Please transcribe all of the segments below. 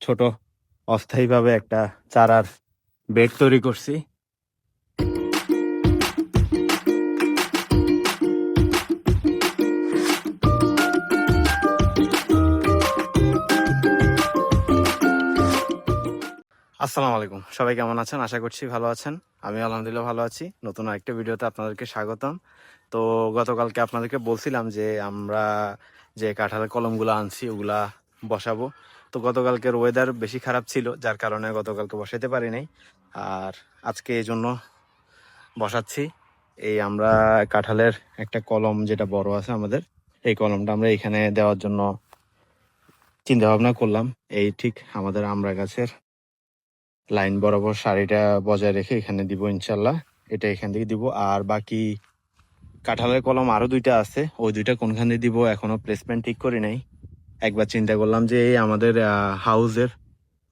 ছোট অস্থায়ীভাবে একটা চারার বেড তৈরি করছি। আসসালামু আলাইকুম, সবাই কেমন আছেন? আশা করছি ভালো আছেন। আমি আলহামদুলিল্লাহ ভালো আছি। নতুন আরেকটা ভিডিওতে আপনাদেরকে স্বাগতম। তো গতকালকে আপনাদেরকে বলছিলাম যে আমরা যে কাঁঠালের কলমগুলো আনছি ওগুলা বসাবো। তো গতকালকের ওয়েদার বেশি খারাপ ছিল, যার কারণে গতকালকে বসাইতে পারি নাই। আর আজকে এই জন্য বসাচ্ছি। এই আমরা কাঁঠালের একটা কলম যেটা বড় আছে আমাদের, এই কলমটা আমরা এখানে দেওয়ার জন্য চিন্তা ভাবনা করলাম। এই ঠিক আমাদের আমড়া গাছের লাইন বরাবর সারিটা বজায় রেখে এখানে দিব ইনশাল্লাহ। এটা এখান থেকে দিব। আর বাকি কাঁঠালের কলম আরো দুইটা আছে, ওই দুইটা কোনখানে দিব এখনো প্লেসমেন্ট ঠিক করি নাই। একবার চিন্তা করলাম যে এই আমাদের হাউসের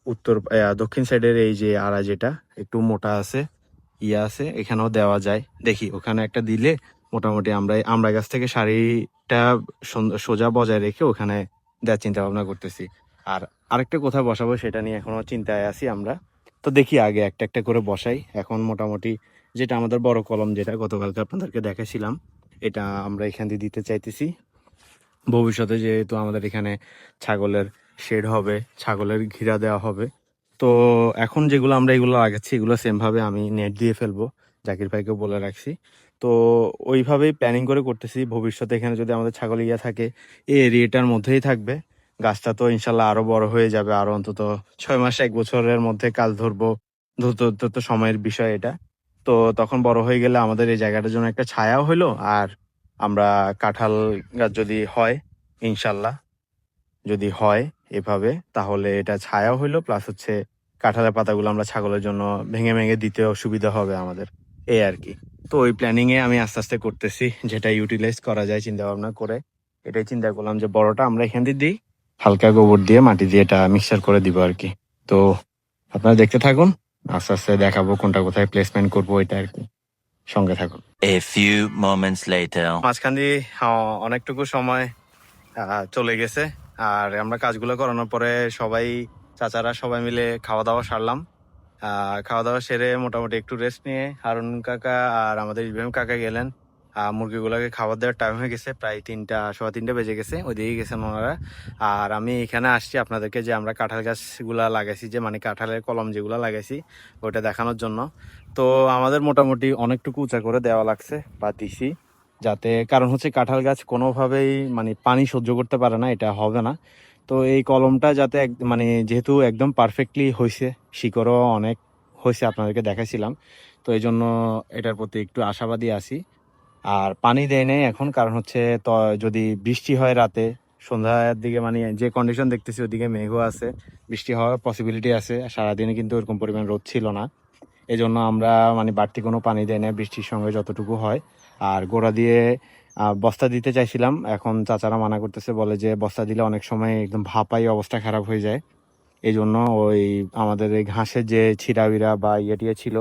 উত্তর দক্ষিণ সাইডের এই যে আড়া যেটা একটু মোটা আছে আছে এখানেও দেওয়া যায়। দেখি ওখানে একটা দিলে মোটামুটি আমরা গাছ থেকে সারিটা সোজা বজায় রেখে ওখানে দেওয়ার চিন্তা ভাবনা করতেছি। আর আরেকটা কোথায় বসাবো সেটা নিয়ে এখনো চিন্তায় আছি আমরা। তো দেখি আগে একটা একটা করে বসাই। এখন মোটামুটি যেটা আমাদের বড় কলম, যেটা গতকালকে আপনাদেরকে দেখাছিলাম, এটা আমরা এখান দিয়ে দিতে চাইতেছি। ভবিষ্যতে যেহেতু আমাদের এখানে ছাগলের শেড হবে, ছাগলের ঘিরা দেওয়া হবে, তো এখন যেগুলো আমরা এগুলো লাগাচ্ছি এগুলো সেমভাবে আমি নেট দিয়ে ফেলবো, জাকির ভাইকে বলে রাখছি। তো ওইভাবেই প্ল্যানিং করে করতেছি। ভবিষ্যতে এখানে যদি আমাদের ছাগল ইয়া থাকে এই এরিয়াটার মধ্যেই থাকবে। গাছটা তো ইনশাল্লাহ আরো বড় হয়ে যাবে, আরো অন্তত 6 মাস 1 বছরের মধ্যে কাজ ধরবো। ধরতে ধরতে তো সময়ের বিষয় এটা। তো তখন বড় হয়ে গেলে আমাদের এই জায়গাটার জন্য একটা ছায়াও হইলো। আর আমরা কাঁঠাল গাছ যদি হয় ইনশাল্লাহ, যদি হয় এভাবে, তাহলে এটা ছায়াও হইলো, প্লাস হচ্ছে কাঁঠালের পাতাগুলো আমরা ছাগলের জন্য ভেঙে ভেঙে দিতেও সুবিধা হবে আমাদের, এই আর কি। তো ওই প্ল্যানিং এ আমি আস্তে আস্তে করতেছি, যেটা ইউটিলাইজ করা যায় চিন্তা ভাবনা করে। এটাই চিন্তা করলাম যে বড়টা আমরা এখান দিয়ে দিই, হালকা গোবর দিয়ে মাটি দিয়ে এটা মিক্সচার করে দিব আর কি। তো আপনারা দেখতে থাকুন, আস্তে আস্তে দেখাবো কোনটা কোথায় প্লেসমেন্ট করবো, এটা আর কি। সঙ্গে থাকুন। A few moments later. মাঝখান দিয়ে অনেকটুকু সময় চলে গেছে। আর আমরা কাজগুলো করানোর পরে সবাই, চাচারা সবাই মিলে খাওয়া দাওয়া সারলাম। খাওয়া দাওয়া সেরে মোটামুটি একটু রেস্ট নিয়ে হারুন কাকা আর আমাদের ইব্রাহিম কাকা গেলেন। মুরগিগুলোকে খাবার দেওয়ার টাইম হয়ে গেছে, প্রায় 3টা 3:15 বেজে গেছে, ওইদিকে গেছেন ওনারা। আর আমি এখানে আসছি আপনাদেরকে যে আমরা কাঁঠাল গাছগুলা লাগাইছি, যে মানে কাঁঠালের কলম যেগুলো লাগাইছি ওইটা দেখানোর জন্য। তো আমাদের মোটামুটি অনেকটুকু উঁচা করে দেওয়া লাগছে বা দিছি, যাতে, কারণ হচ্ছে কাঁঠাল গাছ কোনোভাবেই মানে পানি সহ্য করতে পারে না, এটা হবে না। তো এই কলমটা যাতে মানে যেহেতু একদম পারফেক্টলি হয়েছে, শিকড়ও অনেক হয়েছে, আপনাদেরকে দেখাইছিলাম, তো এই জন্য এটার প্রতি একটু আশাবাদী আছি। আর পানি দেয় নেই এখন, কারণ হচ্ছে তো যদি বৃষ্টি হয় রাতে সন্ধ্যার দিকে, মানে যে কন্ডিশন দেখতেছি ওদিকে মেঘও আছে, বৃষ্টি হওয়ার পসিবিলিটি আছে। সারাদিনে কিন্তু এরকম পরিমাণ রোদ ছিল না, এই জন্য আমরা মানে বাড়তি কোনো পানি দেয় না, বৃষ্টির সঙ্গে যতটুকু হয়। আর গোড়া দিয়ে বস্তা দিতে চাইছিলাম, এখন চাচারা মানা করতেছে, বলে যে বস্তা দিলে অনেক সময় একদম ভাপাই অবস্থা খারাপ হয়ে যায়। এই জন্য ওই আমাদের এই ঘাসের যে ছিঁড়াবিড়া বা ইয়ে ছিল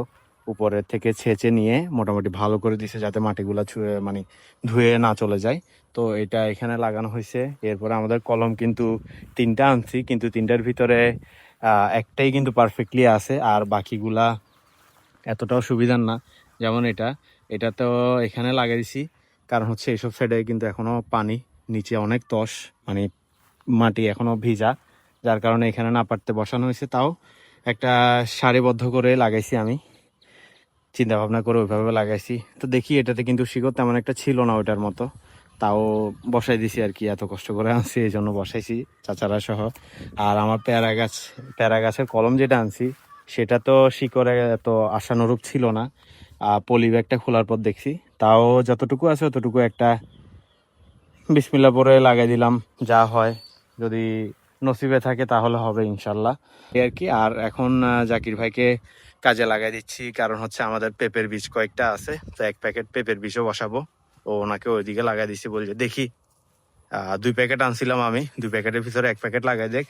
উপরের থেকে ছেঁচে নিয়ে মোটামুটি ভালো করে দিছে, যাতে মাটিগুলা ছুঁয়ে মানে ধুয়ে না চলে যায়। তো এটা এখানে লাগানো হয়েছে। এরপরে আমাদের কলম কিন্তু 3টা আনছি, কিন্তু 3টার ভিতরে একটাই কিন্তু পারফেক্টলি আছে, আর বাকিগুলা এতটাও সুবিধার না। যেমন এটা তো এখানে লাগিয়ে দিছি, কারণ হচ্ছে এইসব সাইডে কিন্তু এখনো পানি, নিচে অনেক তস, মানে মাটি এখনো ভিজা, যার কারণে এখানে না পারতে বসানো হয়েছে। তাও একটা সারিবদ্ধ করে লাগাইছি, আমি চিন্তা ভাবনা করে ওইভাবে লাগাইছি। তো দেখি এটাতে কিন্তু শিকড় তেমন একটা ছিল না ওইটার মতো, তাও বসাই দিছি আর কি, এত কষ্ট করে আনছি এই জন্য বসাইছি চাচারা সহ। আর আমার পেয়ারা গাছের কলম যেটা আনছি সেটা তো শিকড়ে এত আশানুরূপ ছিল না। পলি ব্যাগটা খোলার পর দেখছি, তাও যতটুকু আছে ততটুকু একটা বিসমিল্লাহ পরে লাগাই দিলাম, যা হয়, যদি নসিবে থাকে তাহলে হবে ইনশাল্লাহ, এই আর কি। আর এখন জাকির ভাইকে কাজে লাগাই দিচ্ছি, কারণ হচ্ছে আমাদের পেঁপের বীজ কয়েকটা আছে, তো 1 প্যাকেট পেঁপের বীজও বসাবো। ও ওনাকে ওইদিকে লাগাই দিচ্ছি, বলছে দেখি 2 প্যাকেট আনছিলাম আমি, 2 প্যাকেটের ভিতরে 1 প্যাকেট লাগাই দেখ।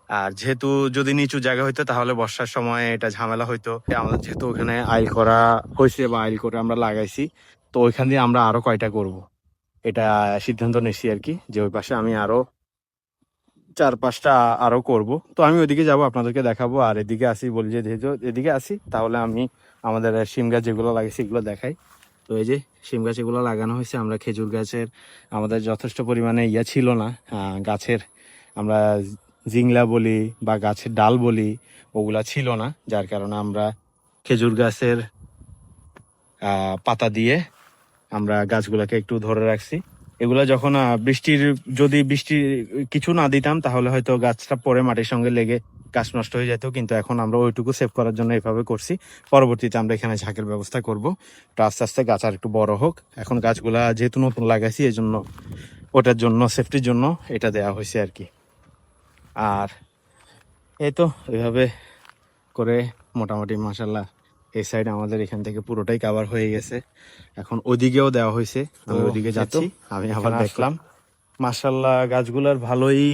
আর যেহেতু যদি নিচু জায়গা হইতো তাহলে বর্ষার সময় এটা ঝামেলা হইতো। আমাদের যেহেতু ওখানে আইল করা হয়েছে বা আইল করে আমরা লাগাইছি, তো ওইখান দিয়ে আমরা আরো কয়টা করব, এটা সিদ্ধান্ত নিচ্ছি আর কি, যে ওই পাশে আমি আরো 4-5টা আরো করব। তো আমি ওইদিকে যাব, আপনাদেরকে দেখাবো। আর এদিকে আসি, বলি যে যেহেতু এদিকে আসি তাহলে আমি আমাদের শিম গাছ যেগুলো লাগাইছি এগুলো দেখাই। তো এই যে শিম গাছ এগুলো লাগানো হয়েছে। আমরা খেজুর গাছের আমাদের যথেষ্ট পরিমাণে ছিল না গাছের, আমরা জিংলা বলি বা গাছের ডাল বলি, ওগুলা ছিল না, যার কারণে আমরা খেজুর গাছের পাতা দিয়ে আমরা গাছগুলোকে একটু ধরে রাখছি। এগুলা যখন যদি বৃষ্টি কিছু না দিতাম তাহলে হয়তো গাছটা পরে মাটির সঙ্গে লেগে গাছ নষ্ট হয়ে যেত, কিন্তু এখন আমরা ওইটুকু সেভ করার জন্য এভাবে করছি। পরবর্তীতে আমরা এখানে ঝাঁকের ব্যবস্থা করব, তো আস্তে আস্তে গাছ আর একটু বড় হোক। এখন গাছগুলা যেহেতু নতুন লাগাইছি এই জন্য ওটার জন্য সেফটির জন্য এটা দেয়া হয়েছে আর কি। আর এই তো এইভাবে করে মোটামুটি মাশাল্লাহ এই সাইড আমাদের এখান থেকে পুরোটাই কাভার হয়ে গেছে। এখন ওদিকেও দেওয়া হয়েছে, আমি ওদিকে যাচ্ছি। আমি আবার দেখলাম মাশাল্লাহ গাছগুলার ভালোই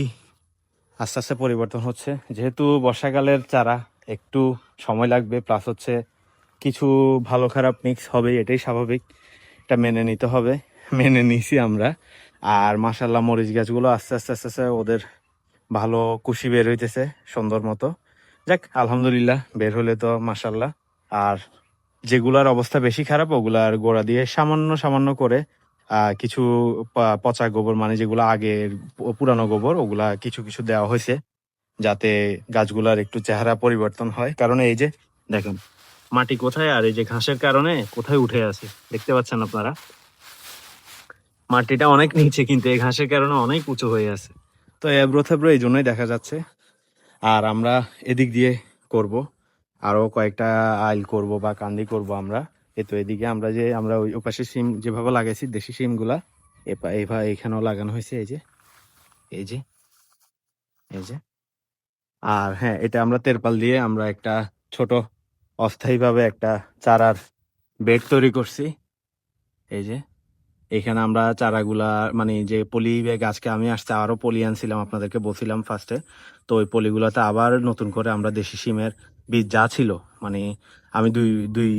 আস্তে আস্তে পরিবর্তন হচ্ছে। যেহেতু বর্ষাকালের চারা একটু সময় লাগবে, প্লাস হচ্ছে কিছু ভালো খারাপ মিক্স হবে, এটাই স্বাভাবিক, এটা মেনে নিতে হবে, মেনে নিছি আমরা। আর মাশাল্লাহ মরিচ গাছগুলো আস্তে আস্তে আস্তে আস্তে ওদের ভালো কুশি বের হইতেছে সুন্দর মতো। যাক আলহামদুলিল্লাহ, বের হলে তো মাশাল্লাহ। আর যেগুলার অবস্থা বেশি খারাপ ওগুলার গোড়া দিয়ে সামান্য সামান্য করে কিছু পচা গোবর, মানে যেগুলো আগের পুরানো গোবর, ওগুলা কিছু কিছু দেওয়া হয়েছে যাতে গাছগুলার একটু চেহারা পরিবর্তন হয়। কারণ এই যে দেখেন মাটি কোথায়, আর এই যে ঘাসের কারণে কোথায় উঠে আছে দেখতে পাচ্ছেন আপনারা, মাটিটা অনেক নিচে কিন্তু এই ঘাসের কারণে অনেক উঁচু হয়ে আছে। তো এবড়ো থেবড়ো এই জন্যই দেখা যাচ্ছে। আর আমরা এদিক দিয়ে করব, আরো কয়েকটা আইল করব বা কান্দি করব আমরা। এই তো এদিকে আমরা ওই ওপাশে সিম যেভাবে লাগাইছি দেশি সিম গুলা এইভাবে এখানেও লাগানো হয়েছে। এই যে এই যে এই যে আর হ্যাঁ, এটা আমরা তেরপাল দিয়ে আমরা একটা ছোট অস্থায়ীভাবে একটা চারার বেড তৈরি করছি। এই যে এখানে আমরা চারাগুলা, মানে যে পলি ব্যাগ, আজকে আমি আসতে আরো পলি আনছিলাম, আপনাদেরকে বলছিলাম ফার্স্টে। তো ওই পলিগুলাতে আবার নতুন করে আমরা দেশি সিমের বীজ যা ছিল, মানে আমি দুই দুই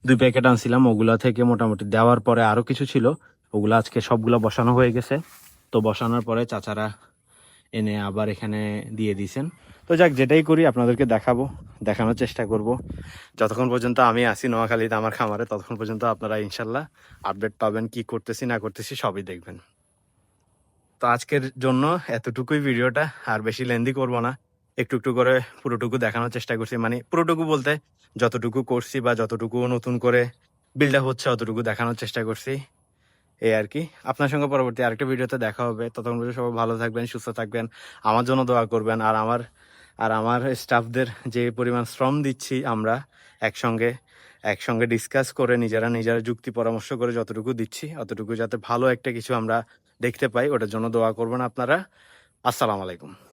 দুই প্যাকেট আনছিলাম, ওগুলা থেকে মোটামুটি দেওয়ার পরে আরো কিছু ছিল, ওগুলা আজকে সবগুলা বসানো হয়ে গেছে। তো বসানোর পরে চাচারা এনে আবার এখানে দিয়ে দিয়েছেন। তো যাক, যেটাই করি আপনাদেরকে দেখানোর চেষ্টা করব। যতক্ষণ পর্যন্ত আমি আসি নোয়াখালীতে আমার খামারে, ততক্ষণ পর্যন্ত আপনারা ইনশাল্লাহ আপডেট পাবেন, কি করতেছি না করতেছি সবই দেখবেন। তো আজকের জন্য এতটুকুই ভিডিওটা, আর বেশি লেন্দি করব না। একটু একটু করে পুরোটুকু দেখানোর চেষ্টা করছি, মানে পুরোটুকু বলতে যতটুকু করছি বা যতটুকু নতুন করে বিল্ড আপ হচ্ছে অতটুকু দেখানোর চেষ্টা করছি, এই আর কি। আপনার সঙ্গে পরবর্তী আরেকটা ভিডিওতে দেখা হবে। ততক্ষণ পর্যন্ত সবাই ভালো থাকবেন, সুস্থ থাকবেন, আমার জন্য দোয়া করবেন। আর আমার স্টাফদের যে পরিমাণ শ্রম দিচ্ছি আমরা একসঙ্গে একসঙ্গে ডিসকাস করে নিজেরা যুক্তি পরামর্শ করে যতটুকু দিচ্ছি অতটুকু যাতে ভালো একটা কিছু আমরা দেখতে পাই, ওটার জন্য দোয়া করবেন আপনারা। আসসালামু আলাইকুম।